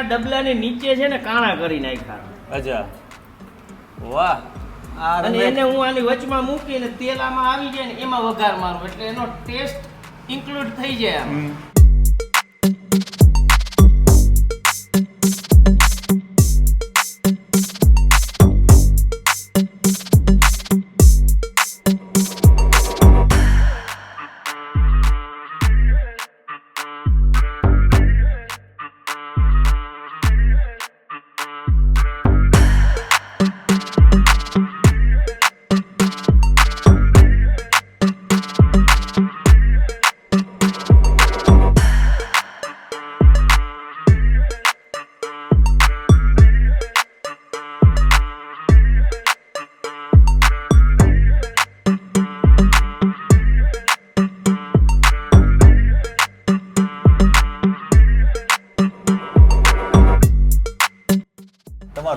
ડબલાની નીચે છે ને કાણા કરી નાખ્યા. અચ્છા, વાહ. અને એને હું આની વચમાં મૂકીને તેલ આમાં આવી જાય ને એમાં વઘાર મારું એટલે એનો ટેસ્ટ ઇન્ક્લુડ થઈ જાય આમાં.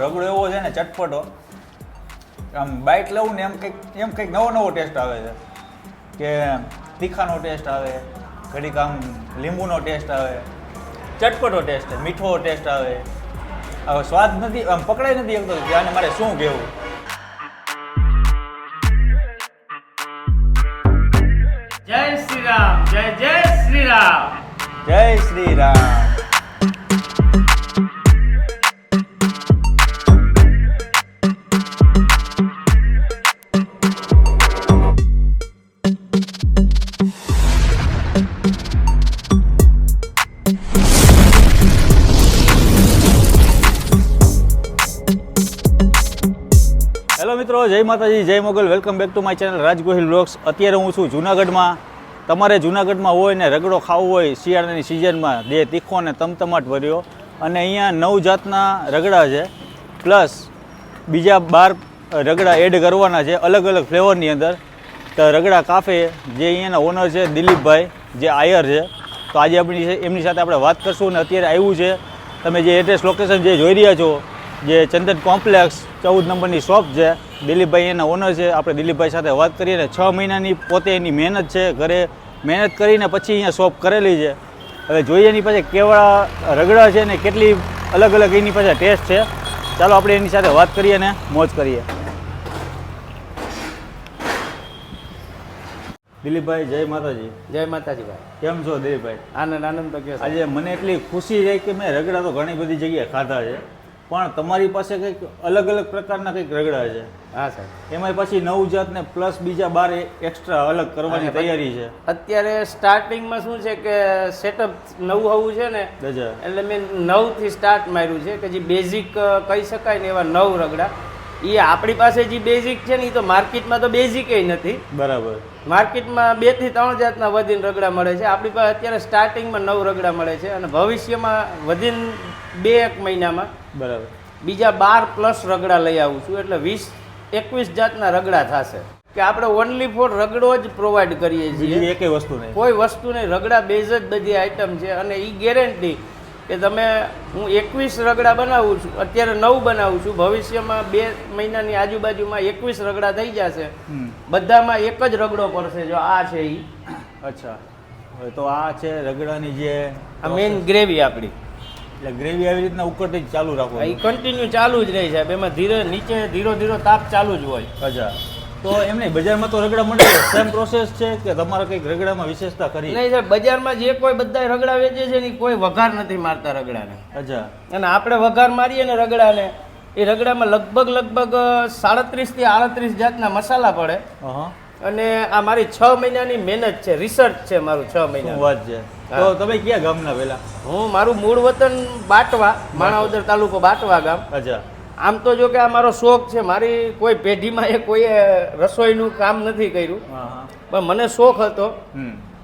રગડો એવો છે ને ચટપટો, આમ બાઈટ લઉં ને એમ કંઈક નવો ટેસ્ટ આવે છે કે તીખાનો ટેસ્ટ આવે, ઘડીક આમ લીંબુનો ટેસ્ટ આવે, ચટપટો ટેસ્ટ, મીઠો ટેસ્ટ આવે. હવે સ્વાદ નથી, આમ પકડાઈ નથી શકતો કે આને મારે શું કહેવું. જય શ્રી રામ, જય જય શ્રી રામ, જય શ્રી રામ. હેલો મિત્રો, જય માતાજી, જય Mogal. Welcome back to my channel Raj Gohil vlogs. અત્યારે હું છું જુનાગઢમાં. તમારે જુનાગઢમાં હોય ને રગડો ખાવો હોય શિયાળાની સિઝનમાં, જે તીખો ને તમતમાટ ભર્યો, અને અહીંયા 9 જાતના રગડા છે, પ્લસ બીજા 12 રગડા એડ કરવાના છે અલગ અલગ ફ્લેવરની અંદર. તો રગડા કાફે જે અહીંયાના ઓનર છે દિલીપભાઈ, જે આયર છે, તો આજે એમની સાથે આપણે વાત કરશું. અને અત્યારે આવ્યું છે, તમે જે એડ્રેસ લોકેશન જે જોઈ રહ્યા છો, જે ચંદન કોમ્પ્લેક્સ 14 નંબરની શોપ છે, દિલીપભાઈ એના ઓનર છે. આપણે દિલીપભાઈ સાથે વાત કરીએ. ને 6 મહિનાની પોતે એની મહેનત છે, ઘરે મહેનત કરીને પછી અહીંયા શોપ કરેલી છે. હવે જોઈએ એની પાસે કેવા રગડા છે ને કેટલી અલગ અલગ એની પાસે ટેસ્ટ છે. ચાલો આપણે એની સાથે વાત કરીએ ને મોજ કરીએ. દિલીપભાઈ, જય માતાજી. જય માતાજી ભાઈ. કેમ છો દિલીપભાઈ? આનંદ આનંદ તો કયો. આજે મને એટલી ખુશી છે કે મેં રગડા તો ઘણી બધી જગ્યાએ ખાધા છે, પણ તમારી પાસે કંઈક અલગ અલગ પ્રકારના કંઈક રગડા છે. હા સાહેબ. એમાં પછી 9 જાત ને પ્લસ બીજા 12 એક્સ્ટ્રા અલગ કરવાની તૈયારી છે. અત્યારે સ્ટાર્ટિંગમાં શું છે કે સેટઅપ નવું હોવું છે ને, એટલે મેં 9 થી સ્ટાર્ટ માર્યું છે કે જે બેઝિક કહી શકાય ને એવા 9 રગડા. એ આપણી પાસે જે બેઝિક છે ને એ તો માર્કેટમાં તો બેઝિક નથી. બરાબર. માર્કેટમાં 2 થી 3 જાતના વધીને રગડા મળે છે. આપણી પાસે અત્યારે સ્ટાર્ટિંગમાં 9 રગડા મળે છે, અને ભવિષ્યમાં વધીને 2-1 મહિનામાં બરાબર બીજા 12 પ્લસ રગડા લઈ આવું છું, એટલે 20-21 જાતના રગડા થશે. કે આપણે ઓનલી ફોર રગડો જ પ્રોવાઈડ કરીએ છીએ, એકેય વસ્તુ નહીં, કોઈ વસ્તુ નહીં. રગડા બેઝ જ બધી આઈટમ છે, અને એ ગેરંટી કે તમે, હું 21 રગડા બનાવું છું, અત્યારે 9 બનાવું છું, ભવિષ્યમાં 2 મહિનાની આજુબાજુમાં 21 રગડા થઈ જશે. બધામાં એક જ રગડો પડશે, જો આ છે એ. અચ્છા, તો આ છે રગડાની જે આ મેઇન ગ્રેવી આપણી. એટલે ગ્રેવી આવી રીતના ઉકળતી જ ચાલુ રાખો? એ કન્ટિન્યુ ચાલુ જ રહી સાહેબ. એમાં ધીરે નીચે ધીરો તાપ ચાલુ જ હોય. અચ્છા, તો એમ નહીં, બજારમાં તો રગડા મળે સેમ પ્રોસેસ છે કે તમારે કંઈક રગડામાં વિશેષતા કરી? નહીં સાહેબ, બજારમાં જે કોઈ બધા રગડા વેચે છે ને કોઈ વઘાર નથી મારતા રગડાને. અચ્છા. અને આપણે વઘાર મારીએ ને રગડાને, એ રગડામાં લગભગ 37 થી 38 જાતના મસાલા પડે. અને આ મારી 6 મહિનાની મહેનત છે, રિસર્ચ છે મારું 6 મહિના. વાત છે. તો તમે ક્યાં ગામના પેલા? હું, મારું મૂળ વતન બાટવા, માણાવદર તાલુકો બાટવા ગામ. અચ્છા. આમ તો જો કે આ મારો શોખ છે, મારી કોઈ પેઢીમાં એ કોઈએ રસોઈનું કામ નથી કર્યું, પણ મને શોખ હતો.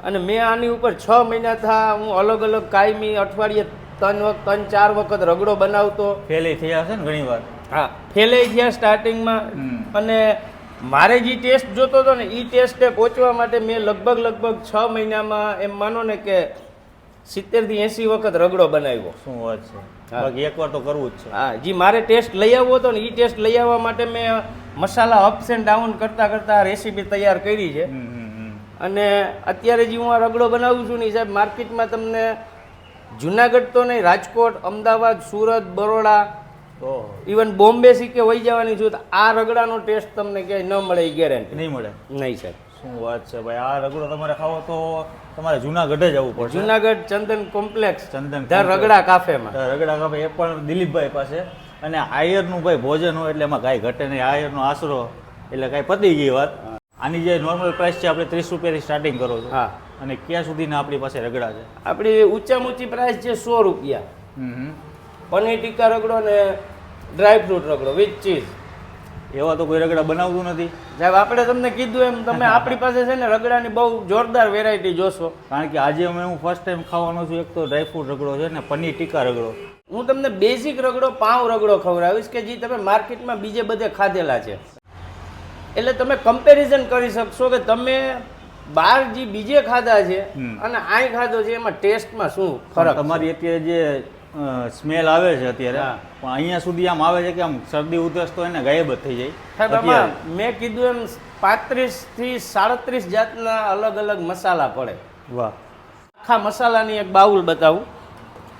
અને મેં આની ઉપર 6 મહિના થા હું અલગ અલગ કાયમી અઠવાડિયે 3-4 વખત રગડો બનાવતો. ફેલે થયા છે ને ઘણી વાર? હા, ફેલે થયા સ્ટાર્ટિંગમાં. અને મારે જે ટેસ્ટ જોતો હતો ને એ ટેસ્ટે પહોંચવા માટે મેં લગભગ 6 મહિનામાં એમ માનો ને કે 70 થી 80 વખત રગડો બનાવ્યો. શું વાત છે, બાકી એકવાર તો કરવું જ છે. હા, જી મારે ટેસ્ટ લઈ આવવો હતો ને એ ટેસ્ટ લઈ આવવા માટે મેં મસાલા અપ્સ એન્ડ ડાઉન કરતાં કરતાં રેસીપી તૈયાર કરી છે. અને અત્યારે જે હું આ રગડો બનાવું છું ને સાહેબ, માર્કેટમાં તમને જુનાગઢ તો નહીં, રાજકોટ, અમદાવાદ, સુરત, બરોડા, ઇવન બોમ્બે સિક્કે વહી જવાની છું, આ રગડાનો ટેસ્ટ તમને ક્યાંય ન મળે એ ગેરંટી નહીં મળે. નહીં સાહેબ. શું વાત છે ભાઈ, આ રગડો તમારે ખાવો તો તમારે જુનાગઢ જ આવવું પડશે. જુનાગઢ ચંદન કોમ્પ્લેક્સ, ચંદન ધ રગડા કાફેમાં. રગડા કાફે, એ પણ દિલીપભાઈ પાસે. અને આયરનું ભાઈ ભોજન હોય એટલે એમાં કાંઈ ઘટે નહીં. આયરનો આશરો એટલે કાંઈ પતી ગઈ વાત. આની જે નોર્મલ પ્રાઇસ છે આપણે 30 રૂપિયાથી સ્ટાર્ટિંગ કરો છો. હા. અને ક્યાં સુધીના આપણી પાસે રગડા છે? આપણી ઊંચામાં ઊંચી પ્રાઇસ છે 100 રૂપિયા. પનીર ટીકા રગડો ને ડ્રાયફ્રૂટ રગડો વિથ ચીઝ. એવા તો કોઈ રગડા બનાવતું નથી સાહેબ. આપણે તમને કીધું એમ, તમે આપણી પાસે છે ને રગડાની બહુ જોરદાર વેરાયટી જોશો. કારણ કે આજે હું ફર્સ્ટ ટાઈમ ખાવાનો છું. એક તો ડ્રાયફ્રૂટ રગડો છે ને પનીર ટીકા રગડો. હું તમને બેઝિક રગડો, પાઉં રગડો ખવડાવીશ કે જે તમે માર્કેટમાં બીજે બધે ખાધેલા છે. એટલે તમે કમ્પેરિઝન કરી શકશો કે તમે બહાર જે બીજે ખાધા છે અને અહીં ખાધો છે એમાં ટેસ્ટમાં શું ફરક. તમારી અત્યારે જે સ્મેલ આવે છે અત્યારે, પણ અહીંયા સુધી આમ આવે છે કે આમ શરદી ઉધરસ તો એને ગાયબ જ થઈ જાય. સાહેબ, આમાં મેં કીધું એમ 35 થી 37 જાતના અલગ અલગ મસાલા પડે. વાહ. આખા મસાલાની એક બાઉલ બતાવું.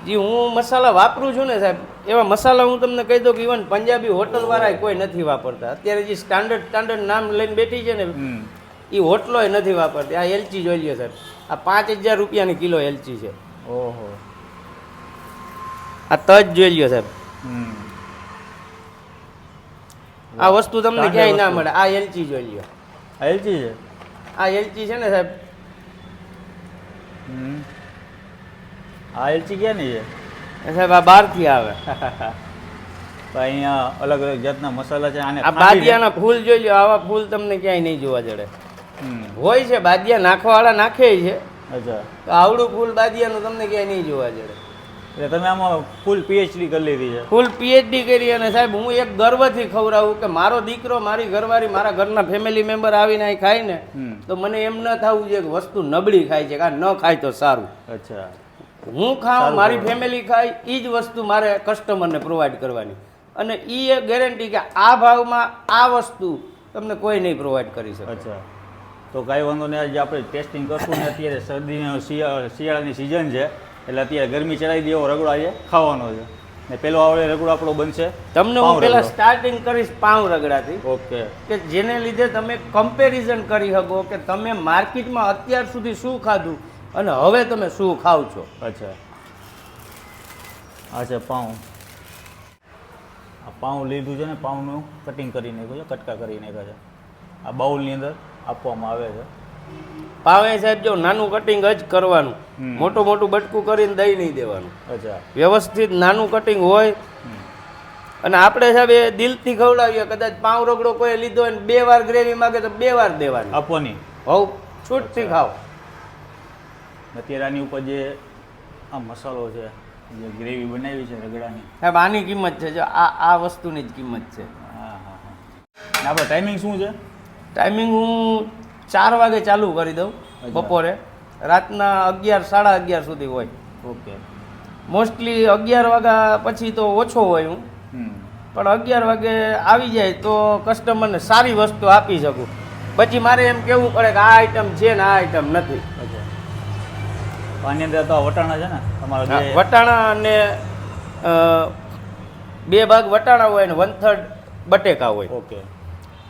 જે હું મસાલા વાપરું છું ને સાહેબ, એવા મસાલા હું તમને કહી દઉં કે ઇવન પંજાબી હોટલવાળા કોઈ નથી વાપરતા. અત્યારે જે સ્ટાન્ડર્ડ નામ લઈને બેઠી છે ને, એ હોટલોય નથી વાપરતી. આ એલચી જોઈ લ્યો સાહેબ, આ 5000 રૂપિયાની કિલો એલચી છે. ઓહો. આ તજ જોઈ લ્યો સાહેબ, આ વસ્તુ તમને ક્યાંય ના મળે. આ એલચી જોઈ લ્યો, એલચી છે. આ એલચી છે ને સાહેબ, આ એલચી ક્યાંની છે સાહેબ? આ બહારથી આવે. તો અહીંયા અલગ અલગ જાતના મસાલા છે. આને આ બાદિયાના ફૂલ જોઈ લ્યો, આવા ફૂલ તમને ક્યાંય નહીં જોવા જડે. હોય છે બાદિયા નાખવાવાળા, નાખે છે. અચ્છા. તો આવડું ફૂલ બાદિયાનું તમને ક્યાંય નહીં જોવા જડે. એટલે તમે આમાં ફૂલ પીએચડી કરી લીધી છે? ફૂલ પીએચડી કરી. અને સાહેબ હું એક ગર્વથી ખવડાવું કે મારો દીકરો, મારી ઘરવાળી, મારા ઘરના ફેમિલી મેમ્બર આવીને અહીં ખાય ને તો મને એમ ન થવું જોઈએ કે વસ્તુ નબળી ખાય છે, કાં ન ખાય તો સારું. અચ્છા. હું ખાઉં, મારી ફેમિલી ખાય, એ જ વસ્તુ મારે કસ્ટમરને પ્રોવાઈડ કરવાની. અને એ એક ગેરંટી કે આ ભાવમાં આ વસ્તુ તમને કોઈ નહીં પ્રોવાઈડ કરી શકે. અચ્છા. તો કાંઈ વાંધો નહીં, આજે આપણે ટેસ્ટિંગ કરશું ને. અત્યારે શરદીનો શિયાળાની સિઝન છે એટલે અત્યારે ગરમી ચડાવી દે એવો રગડો આજે ખાવાનો છે. ને પેલો આવડે રગડો આપણો બનશે. તમને હું પહેલાં સ્ટાર્ટિંગ કરીશ પાઉં રગડાથી. ઓકે. કે જેને લીધે તમે કમ્પેરિઝન કરી શકો કે તમે માર્કેટમાં અત્યાર સુધી શું ખાધું અને હવે તમે શું ખાવ છો. અચ્છા. આ છે પાઉં. આ પાઉં લીધું છે ને, પાઉંનું કટિંગ કરી નાખ્યું છે, કટકા કરી નાખ્યા છે. આ બાઉલની અંદર આપવામાં આવે છે. પાવે સાહેબ જો નાનું કટિંગ જ કરવાનું, મોટું મોટું બટકું કરીને દઈ નહીં દેવાનું. અચ્છા. વ્યવસ્થિત નાનું કટિંગ હોય. અને આપણે સાહેબ એ દિલથી ખવડાવીએ. કદાચ પાઉં રગડો કોઈ લીધો હોય 2 વાર ગ્રેવી માગે તો 2 વાર દેવાની આપવાની. હોવ છૂટથી ખાઓ. અત્યારે આની ઉપર જે આ મસાલો છે, જે ગ્રેવી બનાવી છે રગડાની, સાહેબ આની કિંમત છે. જો આ વસ્તુની જ કિંમત છે. હા હા હા. આપણે ટાઈમિંગ શું છે? ટાઈમિંગ હું 4 વાગે ચાલુ કરી દઉં બપોરે, રાતના 11 સાડા 11 સુધી હોય. ઓકે. મોસ્ટલી 11 વાગ્યા પછી તો ઓછો હોય હું, પણ 11 વાગે આવી જાય તો કસ્ટમરને સારી વસ્તુ આપી શકું. પછી મારે એમ કહેવું પડે કે આ આઈટમ છે ને આ આઈટમ નથી. આની અંદર તો વટાણા છે ને તમારા? વટાણા અને 2 ભાગ વટાણા હોય ને 1/3 બટેકા હોય. ઓકે.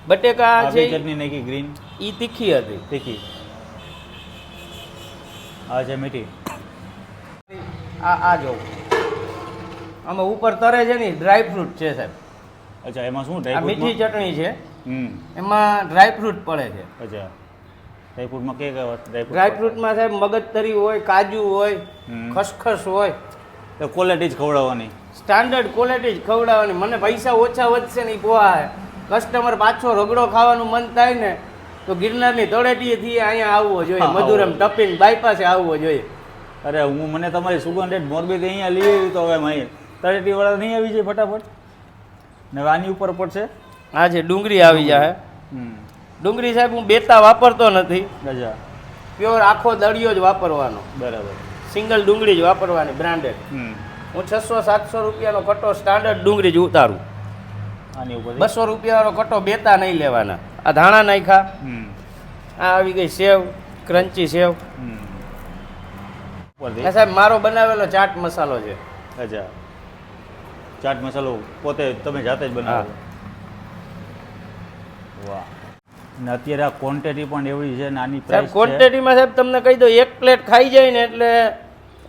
બટેકા છે ચટણી નાખી ગ્રીન, એ તીખી હતી. તીખી. આ છે મીઠી. આ જો આમાં ઉપર તરે છે ને ડ્રાયફ્રૂટ છે સાહેબ. અચ્છા. એમાં શું આ મીઠી ચટણી છે, હમ, એમાં ડ્રાયફ્રૂટ પડે છે. અચ્છા. ડ્રાયફ્રૂટમાં કઈ કઈ ડ્રાયફ્રૂટમાં સાહેબ મગજતરી હોય, કાજુ હોય, ખસખસ હોય. તો ક્વોલિટી જ ખવડાવવાની, સ્ટાન્ડર્ડ ક્વોલિટી જ ખવડાવવાની. મને પૈસા ઓછા વધશે ને એ પોહા. કસ્ટમર પાછો રગડો ખાવાનું મન થાય ને તો ગિરનારની તળેટીએથી અહીંયા આવવો જોઈએ, મધુરમ ટપીને બાયપાસે આવવો જોઈએ. અરે મને તમારી સુગંધ મોરબીથી અહીંયા લઈ આવી તો હવે અહીં તળેટીવાળા નહીં આવી જાય ફટાફટ ને? આની ઉપર પડશે. હા છે ડુંગળી આવી જાય. ડુંગળી સાહેબ હું બેતા વાપરતો નથી. અચ્છા. પ્યોર આખો દળિયો જ વાપરવાનો. બરાબર. સિંગલ ડુંગળી જ વાપરવાની બ્રાન્ડેડ. હું 600-700 રૂપિયાનો કટ્ટો સ્ટાન્ડર્ડ ડુંગળી જ ઉતારું. આની ઉપર 200 રૂપિયાવાળો કટ્ટો બેતા નહીં લેવાના. આ ધાણા નાખ્યા, આ આવી ગઈ સેવ, ક્રન્ચી સેવ. ઉપરથી આ સાહેબ મારો બનાવેલો ચાટ મસાલો છે. અચ્છા, ચાટ મસાલો પોતે તમે જાતે જ બનાવો? વાહ. અને અત્યારે આ ક્વોન્ટિટી પણ એવડી છે ને આની સાહેબ પ્રાઇસ છે ક્વોન્ટિટીમાં સાહેબ તમને કહી દો, એક પ્લેટ ખાઈ જાય ને એટલે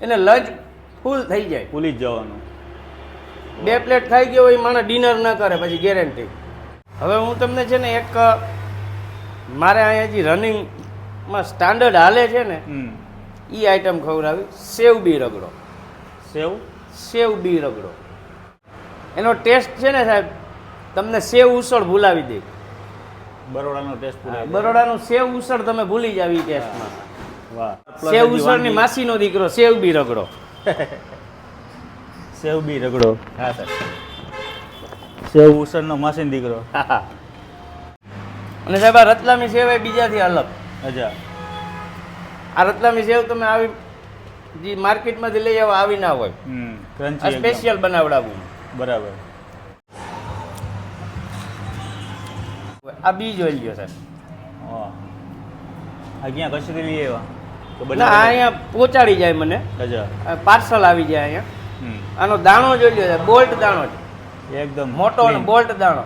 એને લંચ ફૂલ થઈ જાય. ભૂલી જ જવાનું. 2 પ્લેટ ખાઈ ગયો હોય માણસ ડિનર ન કરે પછી ગેરંટી. હવે હું તમને છે ને એક મારે અહીંયા જે રનિંગમાં સ્ટાન્ડર્ડ હાલે છે ને એ આઈટમ ખવડાવી, સેવ બી રગડો. સેવ બી રગડો એનો ટેસ્ટ છે ને સાહેબ તમને સેવ ઉસળ ભૂલાવી દે. બરોડાનો ટેસ્ટ પૂરો. બરોડાનું સેવ ઉસળ તમે ભૂલી જાવ એ ટેસ્ટમાં. વાહ. સેવ ઉસળની માસીનો દીકરો સેવ બી રગડો. સેવ બી રગડો. હા સર. સેવ ઉસળનો માસીનો દીકરો. અને સાહેબ આ રતલામી સેવ એ બીજાથી અલગ. અચ્છા. આ રતલામી સેવ તમે આવી જે માર્કેટમાંથી લઈ આવો આવી ના હોય. આ ક્રન્ચી સ્પેશિયલ બનાવડાવું. બરાબર. આ બી જોઈ લ્યો સાહેબ. હા. આ ક્યાં કચરી લઈ આવ્યા તો ના આ અહીંયા પહોંચાડી જાય મને, અચ્છા. પાર્સલ આવી જાય અહીંયા. આનો દાણો જોઈ લ્યો સાહેબ, બોલ્ટ દાણો છે એકદમ મોટો અને બોલ્ટ દાણો.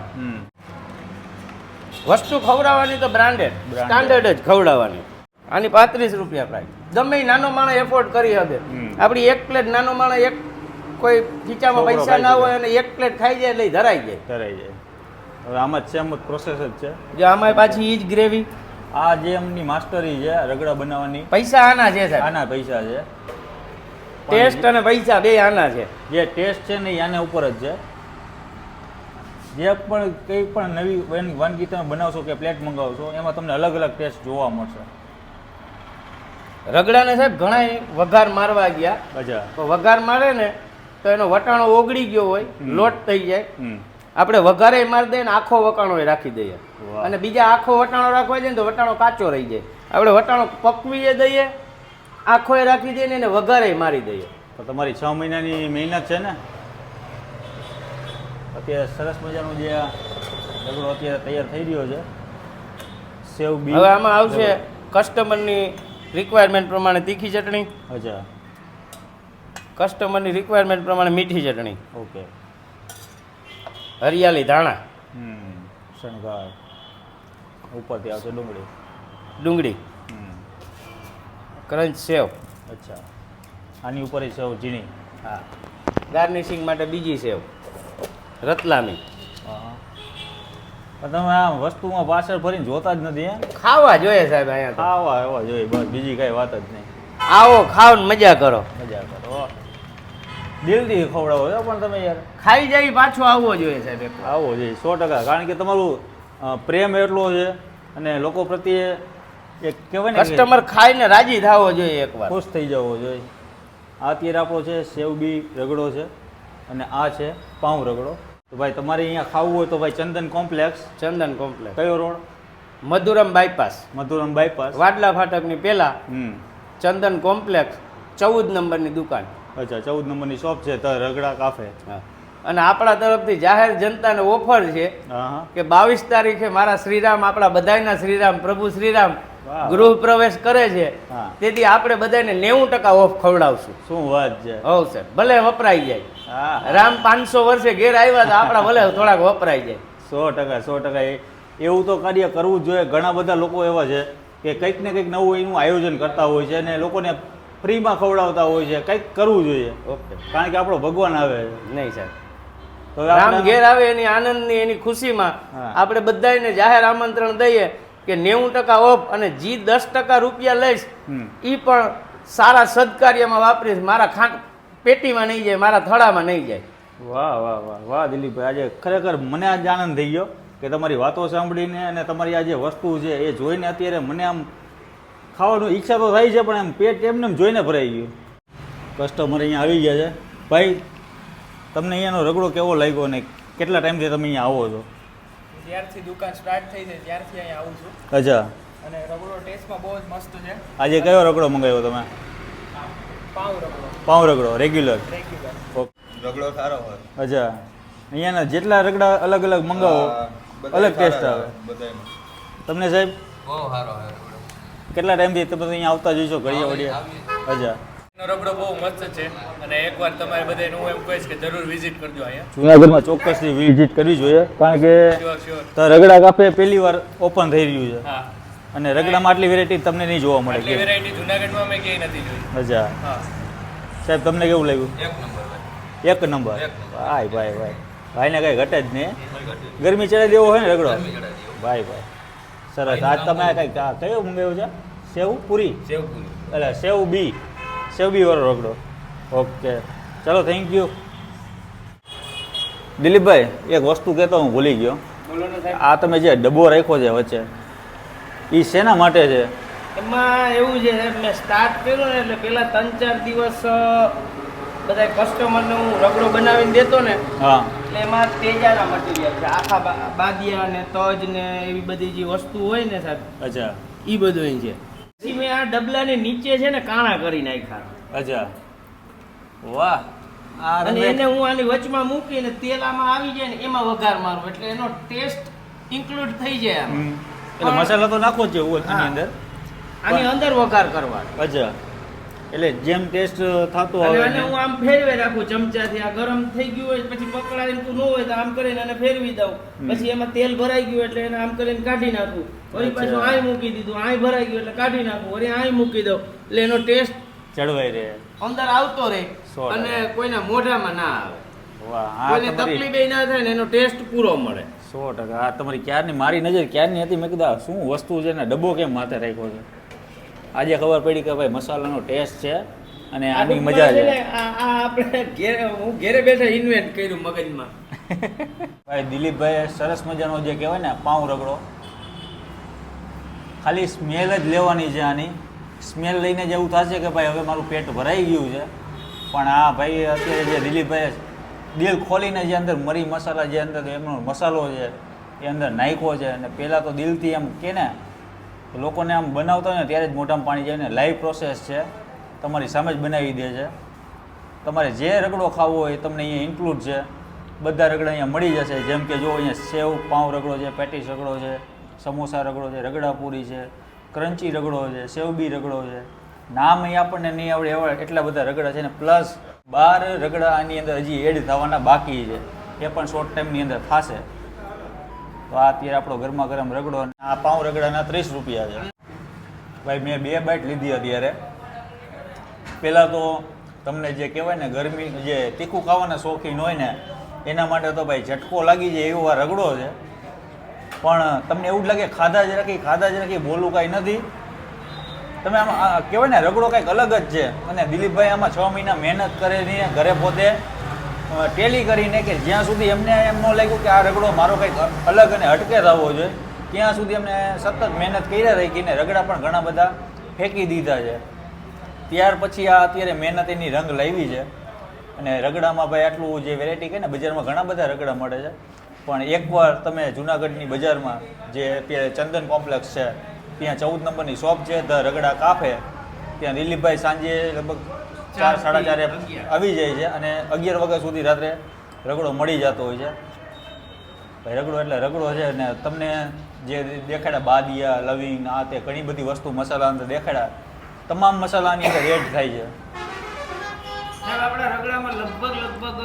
વસ્તુ ખવડાવવાની તો બ્રાન્ડેડ સ્ટાન્ડર્ડ જ ખવડાવવાની. આની 35 રૂપિયા પ્રાઇસ. ગમે એ નાનો માણસ એફોર્ડ કરી શકે. આપણી એક પ્લેટ નાનો માણસ એક કોઈ ખીચામાં પૈસા ના હોય અને એક પ્લેટ ખાઈ જાય એટલે ધરાઈ જાય. હવે આમાં સેમ પ્રોસેસ જ છે. જો આમાં પાછી ઈ જ ગ્રેવી. આ જે એમની માસ્ટરી છે રગડા બનાવવાની, પૈસા આના છે સાહેબ. આના પૈસા છે. ટેસ્ટ અને પૈસા બે આના છે. જે ટેસ્ટ છે ને એ આના ઉપર જ છે. જે પણ કંઈ પણ નવી વાનગી તમે બનાવશો કે પ્લેટ મંગાવશો એમાં તમને અલગ અલગ ટેસ્ટ જોવા મળશે. રગડાને સાહેબ ઘણા વઘાર મારવા ગયા. અચ્છા. તો વઘાર મારે ને તો એનો વટાણો ઓગળી ગયો હોય, લોટ થઈ જાય. આપણે વઘારે મારી દઈએ ને આખો વટાણો રાખી દઈએ. અને બીજા આખો વટાણો રાખવા જાય ને તો વટાણો કાચો રહી જાય. આપણે વટાણો પકવીએ દઈએ, આખો રાખી દઈએ ને એને વઘારે મારી દઈએ. તો તમારી 6 મહિનાની મહેનત છે ને. અત્યારે સરસ મજાનો જે આ રગડો અત્યારે તૈયાર થઈ રહ્યો છે. સેવ બી. હવે આમાં આવશે કસ્ટમરની રિક્વાયરમેન્ટ પ્રમાણે તીખી ચટણી. અચ્છા. કસ્ટમરની રિક્વાયરમેન્ટ પ્રમાણે મીઠી ચટણી. ઓકે. હરિયાળી ધાણા. શણગાર. ઉપરથી આવશે ડુંગળી. ક્રંચ સેવ. અચ્છા. આની ઉપર સેવ ઝીણી. હા. ગાર્નિશિંગ માટે બીજી સેવ રતલામી. હા. પણ તમે આ વસ્તુમાં પાછળ ફરીને જોતા જ નથી. ખાવા જોઈએ સાહેબ અહીંયા તો. ખાવા આવવા જોઈએ બસ, બીજી કાંઈ વાત જ નહીં. આવો ખાઓ ને મજા કરો. મજા કરો. દિલથી ખવડાવો છો પણ તમે યાર. ખાઈ જાય પાછો આવવો જોઈએ સાહેબ. આવવો જોઈએ 100%. કારણ કે તમારું પ્રેમ એટલો છે અને લોકો પ્રત્યે એક કહેવાય ને કસ્ટમર ખાઈને રાજી થવો જોઈએ એકવાર. ખુશ થઈ જવો જોઈએ. આ અત્યારે આપણો છે સેવ બી રગડો છે અને આ છે પાઉં રગડો. તો ભાઈ તમારે અહીંયા ખાવું હોય તો ભાઈ ચંદન કોમ્પ્લેક્સ. ચંદન કોમ્પ્લેક્સ. કયો road? Madhuram bypass. Madhuram bypass. Vadla ફાટકની પહેલા ચંદન કોમ્પ્લેક્સ 14 નંબરની દુકાન. અચ્છા. 14 નંબરની શોપ છે તો રગડા કાફે. હા. અને આપણા તરફથી જાહેર જનતાને ઓફર છે હા. કે 22 તારીખે મારા શ્રીરામ, આપણા બધાયના શ્રીરામ, પ્રભુ શ્રીરામ ગૃહ પ્રવેશ કરે છે. તેથી આપણે બધાને 90% ઓફ ખવડાવશું. શું વાત છે. હવ સર, ભલે વપરાઈ જાય. હા. રામ 500 વર્ષે ઘેર આવ્યા તો આપણા ભલે થોડાક વપરાઈ જાય. 100%. એવું તો કાર્ય કરવું જ જોઈએ. ઘણા બધા લોકો એવા છે કે કંઈક ને કંઈક નવું એનું આયોજન કરતા હોય છે અને લોકોને ફ્રીમાં ખવડાવતા હોય છે. કંઈક કરવું જોઈએ. ઓકે. કારણ કે આપણો ભગવાન આવે નહીં સાહેબ, તો રામ ઘેર આવે એની આનંદની એની ખુશીમાં આપણે બધાને જાહેર આમંત્રણ દઈએ કે 90% ઓફ, અને જી 10% રૂપિયા લઈશ એ પણ સારા સદકાર્યમાં વાપરીશ. મારા પેટીમાં નહીં જાય, મારા થડામાં નહીં જાય. વાહ વાહ વાહ વાહ દિલીપભાઈ, આજે ખરેખર મને આજ આનંદ થઈ ગયો કે તમારી વાતો સાંભળીને અને તમારી આ જે વસ્તુ છે એ જોઈને અત્યારે મને આમ ખાવાની ઈચ્છા તો થઈ છે, પણ એમ પેટ એમને એમ જોઈને ભરાઈ ગયું. કસ્ટમર અહીંયા આવી ગયા છે. ભાઈ તમને અહીંયાનો રગડો કેવો લાગ્યો અને કેટલા ટાઈમથી તમે અહીંયા આવો છો? જ્યારથી દુકાન સ્ટાર્ટ થઈ છે ત્યારથી અહીંયા આવું છું. અચ્છા. અને રગડો ટેસ્ટમાં બહુ જ મસ્ત છે. આજે કયો રગડો મંગાવ્યો તમે? પાઉં રગડો પાઉં રગડો રેગ્યુલર. રેગ્યુલર. રગડો સારો હોય. અચ્છા, અહીંયાના જેટલા રગડા અલગ અલગ મંગાવો અલગ ટેસ્ટ આવે. બધાયનો. તમને સાહેબ બહુ સારો હોય રગડો. કેટલા ટાઈમથી તમે અહીંયા આવતા જોઈશો ઘડિયા વડિયા? અચ્છા, એનો રગડો બહુ મસ્ત છે અને એકવાર તમારે બધાને હું એમ કહીશ કે જરૂર વિઝિટ કરજો અહીંયા. જુનાગઢમાં ચોક્કસથી વિઝિટ કરવી જોઈએ, કારણ કે શ્યોર. તો રગડા કાફે પહેલી વાર ઓપન થઈ રહ્યું છે હા, અને રગડામાં આટલી વેરાયટી તમને નહીં જોવા મળે. આટલી વેરાયટી જુનાગઢમાં મેં ક્યાંય નથી જોઈ. અચ્છા હા, સાહેબ, તમને કેવું લાગ્યું? એક નંબર ભાઈ. એક નંબર. ભાઈ ભાઈ ભાઈ ભાઈને કઈ ઘટે જ નહીં. ગરમી ચડાવી દેવો હોય ને રગડો. ભાઈ ભાઈ સરસ. આજ તમે કઈ કયો મંગાવ્યો છે? સેવ પૂરી સેવ પૂરી. એટલે સેવ બી વાળો રગડો. ઓકે ચલો, થેન્ક યુ. દિલીપભાઈ, એક વસ્તુ કહેતો હું ભૂલી ગયો. બોલો ને સાહેબ. આ તમે જે ડબ્બો રાખ્યો છે વચ્ચે, એ શેના માટે છે? એમાં એવું છે સાહેબ, મેં સ્ટાર્ટ કર્યું ને એટલે પેલા 3-4 દિવસ બધા કસ્ટમરને હું રગડો બનાવીને દેતો ને, હા એટલે એમાં તેજાના મટીરિયલ છે, આખા બાદિયા ને તજ ને એવી બધી જે વસ્તુ હોય ને સાહેબ, અચ્છા એ બધું છે. પછી મેં આ ડબલાની નીચે છે ને કાણા કરી નાખ્યા, અચ્છા વાહ. આ અને તમે એને હું આની વચમાં મૂકીને તેલ આમાં આવી જાય ને એમાં વઘાર મારું એટલે એનો ટેસ્ટ ઇન્ક્લુડ થઈ જાય આમાં. એટલે મસાલા તો નાખો જ છે આની હા. અંદર. આની અંદર વઘાર કરવાનો. અચ્છા, એટલે જેમ ટેસ્ટ થતો અને આવે આને ને. હું આમ ફેરવી રાખું ચમચાથી. આ ગરમ થઈ ગયું હોય પછી પકડાઈને તું ન હોય તો આમ કરીને આને ફેરવી દઉં. પછી એમાં તેલ ભરાઈ ગયું એટલે એને આમ કરીને કાઢી નાખું. વળી પાછું અચ્છા. આય મૂકી દીધું, આય ભરાઈ ગયું એટલે કાઢી નાખું, વળી આય મૂકી દઉં એટલે એનો ટેસ્ટ ચડવાઈ રહે. અંદર આવતો રહે 100%. અને કોઈના મોઢામાં ના આવે, વાહ, આ કોઈને તમારી તકલીફ ના થાય ને એનો ટેસ્ટ પૂરો મળે. 100%. આ તમારી ક્યારની મારી નજર ક્યારની હતી. મેં કીધું આ શું વસ્તુ છે ને, ડબ્બો કેમ માથે રાખ્યો છે? આજે ખબર પડી કે ભાઈ મસાલાનો ટેસ્ટ છે અને આ આની ટૂંકમાં મજા છે છે. ને, આ આપણે હું ઘેરે બેઠા ઇન્વેન્ટ કર્યું મગજમાં. ભાઈ દિલીપભાઈ સરસ મજાનો જે કહેવાય ને પાઉં રગડો, ખાલી સ્મેલ જ લેવાની છે. આની સ્મેલ લઈને જ એવું થશે કે ભાઈ હવે મારું પેટ ભરાઈ ગયું છે. પણ આ ભાઈ અત્યારે જે દિલીપભાઈ દિલ ખોલીને જે અંદર મરી મસાલા જે અંદર એમનો મસાલો છે એ અંદર નાખ્યો છે, અને પહેલાં તો દિલથી એમ કે ને લોકોને આમ બનાવતા હોય ને ત્યારે જ મોઢામાં પાણી જાય ને. લાઈવ પ્રોસેસ છે, તમારી સામે જ બનાવી દે છે. તમારે જે રગડો ખાવો હોય તમને અહીંયા ઇન્ક્લુડ છે. બધા રગડા અહીંયા મળી જશે. જેમ કે જો અહીંયા સેવ પાઉં રગડો છે, પેટીસ રગડો છે, સમોસા રગડો છે, રગડા પૂરી છે, ક્રન્ચી રગડો છે, સેવબી રગડો છે. નામ અહીં આપણને નહીં આવડે એવા એટલા બધા રગડા છે ને પ્લસ 12 રગડા આની અંદર હજી એડ થવાના બાકી છે. એ પણ શોર્ટ ટાઈમની અંદર થશે. તો આ અત્યારે આપણો ગરમા ગરમ રગડો, અને આ પાઉં રગડાના 30 રૂપિયા છે. ભાઈ મેં 2 બાઈટ લીધી અત્યારે. પહેલાં તો તમને જે કહેવાય ને ગરમી જે તીખું ખાવાના શોખીન હોય ને એના માટે તો ભાઈ ઝટકો લાગી જાય એવો આ રગડો છે. પણ તમને એવું જ લાગે ખાધા જ રાખી બોલું કાંઈ નથી. તમે આમાં કહેવાય ને રગડો કંઈક અલગ જ છે. અને દિલીપભાઈ આમાં 6 મહિના મહેનત કરીને ઘરે પોતે ટેલી કરીને કે જ્યાં સુધી એમને એમ ન લાગ્યું કે આ રગડો મારો કંઈક અલગ અને હટકે થવો જોઈએ ત્યાં સુધી એમને સતત મહેનત કર્યા રાખીને રગડા પણ ઘણા બધા ફેંકી દીધા છે. ત્યાર પછી આ અત્યારે મહેનત એની રંગ લાવી છે. અને રગડામાં ભાઈ આટલું જે વેરાયટી કહે ને, બજારમાં ઘણા બધા રગડા મળે છે. પણ એકવાર તમે જુનાગઢની બજારમાં જે અત્યારે ચંદન કોમ્પ્લેક્સ છે ત્યાં 14 નંબરની શોપ છે ધ રગડા કાફે, ત્યાં દિલીપભાઈ સાંજે લગભગ 4-4:30 આવી જાય છે અને 11 વાગ્યા સુધી રાત્રે રગડો મળી જતો હોય છે. ભાઈ રગડો એટલે રગડો છે. અને તમને જે દેખાડ્યા બાદિયા લવિંગ આ તે ઘણી બધી વસ્તુ મસાલા અંદર દેખાડ્યા, તમામ મસાલાની અંદર એડ થાય છે. સાહેબ આપણા રગડામાં લગભગ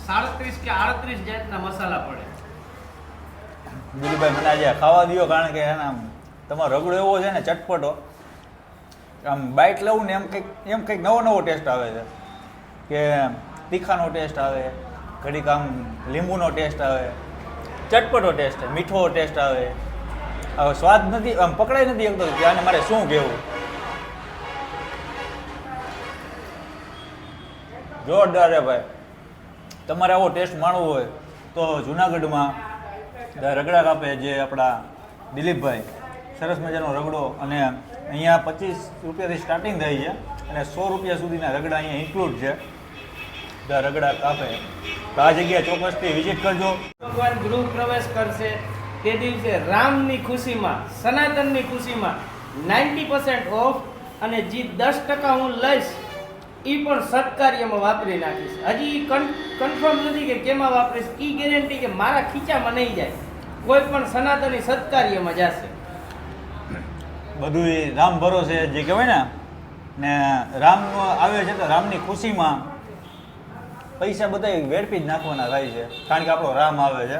37 કે 38 જાતના મસાલા પડે. દિલીપભાઈ મને આજે ખાવા દો, કારણ કે એના તમારો રગડો એવો છે ને ચટપટો, આમ બાઇટ લઉં ને એમ કંઈક નવો ટેસ્ટ આવે છે. કે તીખાનો ટેસ્ટ આવે, ઘડીક આમ લીંબુનો ટેસ્ટ આવે, ચટપટો ટેસ્ટ, મીઠો ટેસ્ટ આવે. હવે સ્વાદ નથી, આમ પકડાઈ નથી શકતો કે આને મારે શું કહેવું. જોરદાર છે ભાઈ. તમારે આવો ટેસ્ટ માણવો હોય તો જુનાગઢમાં રગડા કાપે જે આપણા દિલીપભાઈ, સરસ મજાનો રગડો. અને અહીંયા 25 રૂપિયાથી સ્ટાર્ટિંગ થઈ છે અને 100 રૂપિયા સુધીના રગડા અહીંયા ઇન્ક્લુડ છે ધ રગડા કાપે. તો આ જગ્યાએ ચોક્કસથી વિઝિટ કરજો. ભગવાન ગૃહ પ્રવેશ કરશે તે દિવસે રામની ખુશીમાં, સનાતનની ખુશીમાં 90% ઓફ, અને જે 10% હું લઈશ એ પણ સત્કાર્યમાં વાપરી નાખીશ. હજી કન્ફર્મ નથી કે કેમાં વાપરીશ. એ ગેરંટી કે મારા ખીચામાં નહીં જાય, કોઈ પણ સનાતની સત્કાર્યમાં જશે. બધું ઈ રામ ભરોસે જે કહેવાય ને રામ આવે છે તો રામની ખુશીમાં પૈસા બધા વેડપી જ નાખવાના થાય છે, કારણ કે આપણો રામ આવે છે.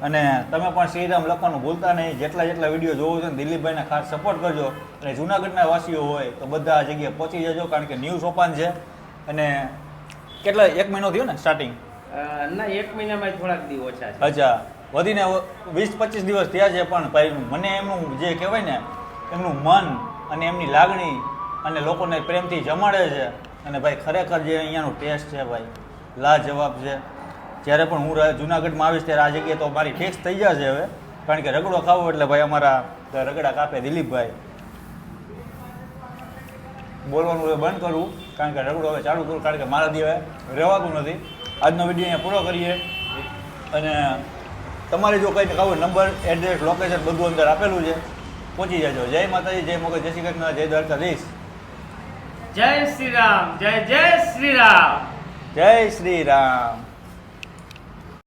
અને તમે પણ શ્રીરામ લખવાનું ભૂલતા નહીં. જેટલા વિડીયો જોવો છો ને દિલીપભાઈને ખાસ સપોર્ટ કરજો. અને જૂનાગઢના વાસીઓ હોય તો બધા આ જગ્યાએ પહોંચી જજો, કારણ કે ન્યૂ સોપાન છે. અને કેટલા 1 મહિનો થયો ને સ્ટાર્ટિંગ? ના, 1 મહિનામાં થોડાક દી ઓછા છે. અચ્છા, વધીને 20-25 દિવસ થયા છે. પણ ભાઈ મને એમનું જે કહેવાય ને એમનું મન અને એમની લાગણી અને લોકોને પ્રેમથી જમાડે છે. અને ભાઈ ખરેખર જે અહીંયાનો ટેસ્ટ છે ભાઈ લાજવાબ છે. જ્યારે પણ હું જુનાગઢમાં આવીશ ત્યારે આ જગ્યાએ તો મારી ફિક્સ થઈ જશે હવે, કારણ કે રગડો ખાવો એટલે ભાઈ અમારા રગડા કાપે દિલીપભાઈ. બોલવાનું હવે બંધ કરવું, કારણ કે રગડો હવે ચાલુ કરું, કારણ કે મારા દી હવે રહેવાતું નથી. આજનો વિડીયો અહીંયા પૂરો કરીએ. અને તમારે જો કંઈ ખાવું નંબર, એડ્રેસ, લોકેશન બધું અંદર આપેલું છે, પહોંચી જજો. જય માતાજી, જય મોગલ, જય શ્રી કૃષ્ણ, જય દ્વારકાધીશ. જય શ્રી રામ, જય જય શ્રી રામ, જય શ્રી રામ.